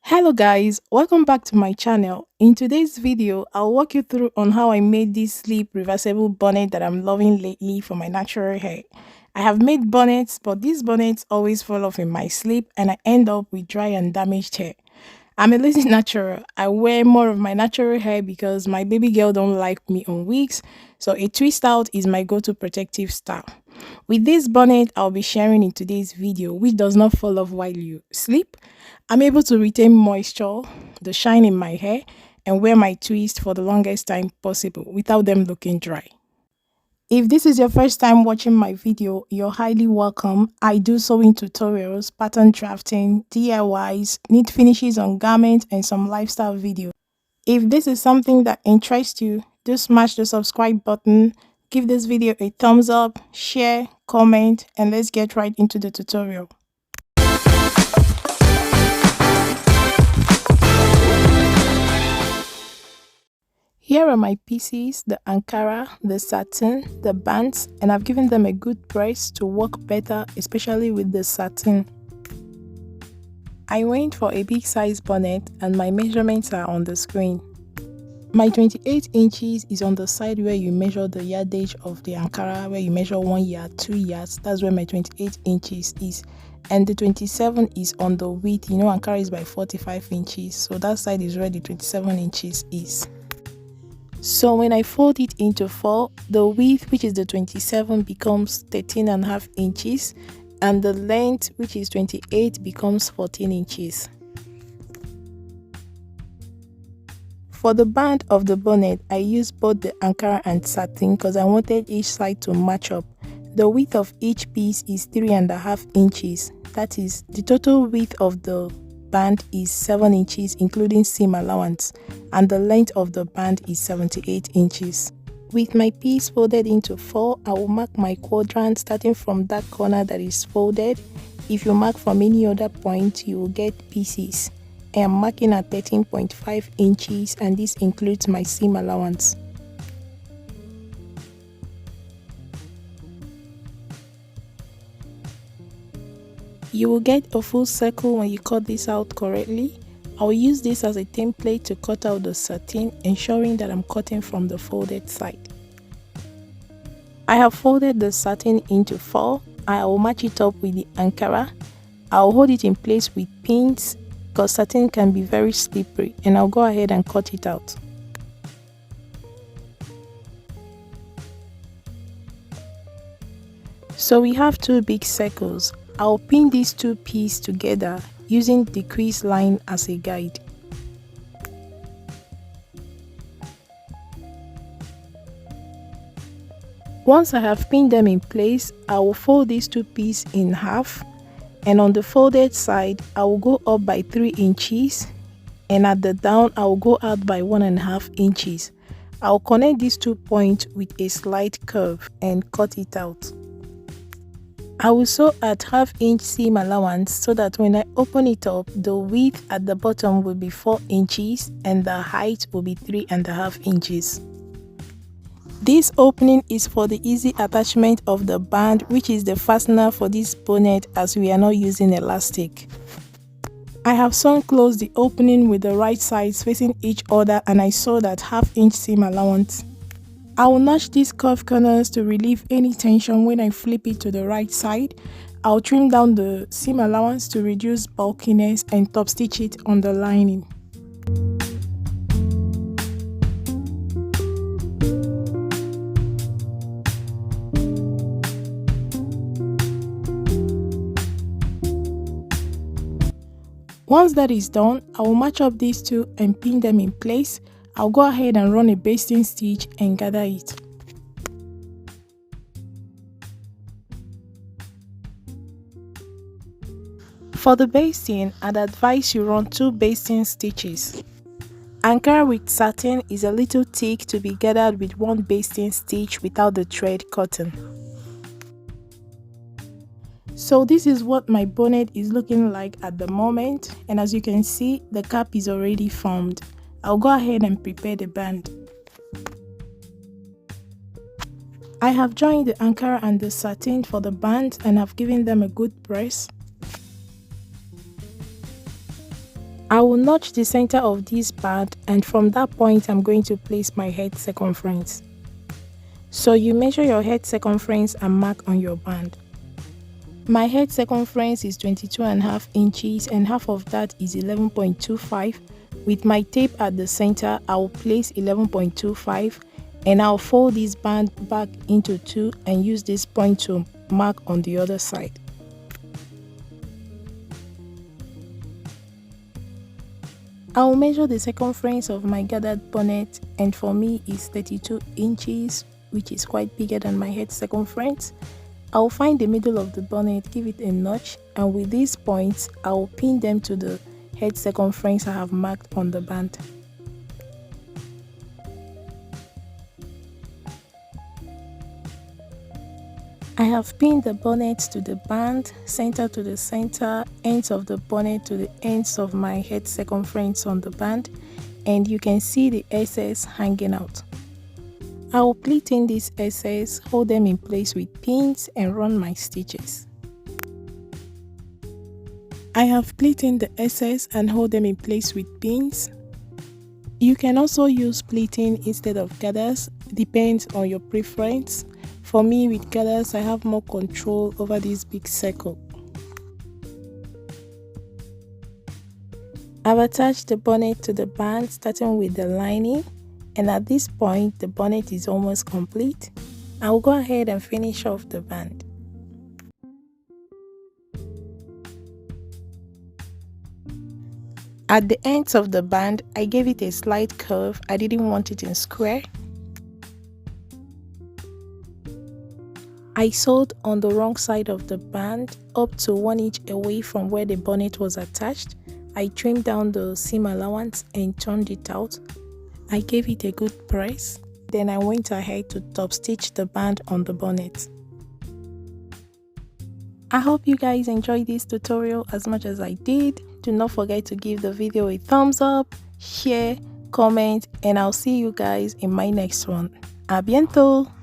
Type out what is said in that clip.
Hello guys, welcome back to my channel. In today's video, I'll walk you through on how I made this sleep reversible bonnet that I'm loving lately for my natural hair. I have made bonnets, but these bonnets always fall off in my sleep and I end up with dry and damaged hair. I'm a lazy natural. I wear more of my natural hair because my baby girl don't like me on wigs, so a twist out is my go-to protective style. With this bonnet I'll be sharing in today's video, which does not fall off while you sleep, I'm able to retain moisture, the shine in my hair, and wear my twist for the longest time possible without them looking dry. If this is your first time watching my video, you're highly welcome. I do sewing tutorials, pattern drafting, DIYs, neat finishes on garments, and some lifestyle videos. If this is something that interests you, do smash the subscribe button, give this video a thumbs up, share, comment, and let's get right into the tutorial. Here are my pieces, the Ankara, the satin, the bands, and I've given them a good press to work better, especially with the satin. I went for a big size bonnet and my measurements are on the screen. My 28 inches is on the side where you measure the yardage of the Ankara, where you measure 1 yard, 2 yards, that's where my 28 inches is. And the 27 is on the width, Ankara is by 45 inches, so that side is where the 27 inches is. So when I fold it into 4, the width, which is the 27, becomes 13.5 inches and the length, which is 28, becomes 14 inches. For the band of the bonnet, I used both the Ankara and satin because I wanted each side to match up. The width of each piece is 3.5 inches. That is, the total width of the band is 7 inches including seam allowance, and the length of the band is 78 inches. With my piece folded into 4, I will mark my quadrant starting from that corner that is folded. If you mark from any other point, you will get pieces. I am marking at 13.5 inches and this includes my seam allowance. You will get a full circle when you cut this out correctly. I will use this as a template to cut out the satin, ensuring that I'm cutting from the folded side. I have folded the satin into 4. I will match it up with the Ankara. I will hold it in place with pins because satin can be very slippery, and I'll go ahead and cut it out. So we have 2 big circles. I'll pin these 2 pieces together using the crease line as a guide. Once I have pinned them in place, I will fold these 2 pieces in half, and on the folded side, I will go up by 3 inches, and at the down, I will go out by 1.5 inches. I will connect these 2 points with a slight curve and cut it out. I will sew at 1/2 inch seam allowance so that when I open it up, the width at the bottom will be 4 inches and the height will be 3.5 inches. This opening is for the easy attachment of the band, which is the fastener for this bonnet as we are not using elastic. I have sewn close the opening with the right sides facing each other and I sewed at 1/2 inch seam allowance. I will notch these curved corners to relieve any tension when I flip it to the right side. I'll trim down the seam allowance to reduce bulkiness and top stitch it on the lining. Once that is done, I will match up these 2 and pin them in place. I'll go ahead and run a basting stitch and gather it. For the basting, I'd advise you run 2 basting stitches. Ankara with satin is a little thick to be gathered with 1 basting stitch without the thread cutting. So this is what my bonnet is looking like at the moment, and as you can see, the cap is already formed. I'll go ahead and prepare the band. I have joined the Ankara and the satin for the band and have given them a good press. I will notch the center of this band, and from that point I'm going to place my head circumference. So you measure your head circumference and mark on your band. My head circumference is 22.5 inches and half of that is 11.25. With my tape at the center, I will place 11.25 and I'll fold this band back into two and use this point to mark on the other side. I will measure the circumference of my gathered bonnet, and for me is 32 inches, which is quite bigger than my head circumference. I will find the middle of the bonnet, give it a notch, and with these points, I will pin them to the head circumference I have marked on the band. I have pinned the bonnet to the band, center to the center, ends of the bonnet to the ends of my head circumference on the band, and you can see the excess hanging out. I will pleat in these excess, hold them in place with pins and run my stitches. I have pleat in the excess and hold them in place with pins. You can also use pleating instead of gathers, depends on your preference. For me, with gathers, I have more control over this big circle. I've attached the bonnet to the band, starting with the lining, and at this point the bonnet is almost complete. I will go ahead and finish off the band. At the ends of the band, I gave it a slight curve. I didn't want it in square. I sewed on the wrong side of the band up to 1 inch away from where the bonnet was attached. I trimmed down the seam allowance and turned it out. I gave it a good press. Then I went ahead to top stitch the band on the bonnet. I hope you guys enjoyed this tutorial as much as I did. Do not forget to give the video a thumbs up, share, comment, and I'll see you guys in my next one. A bientôt!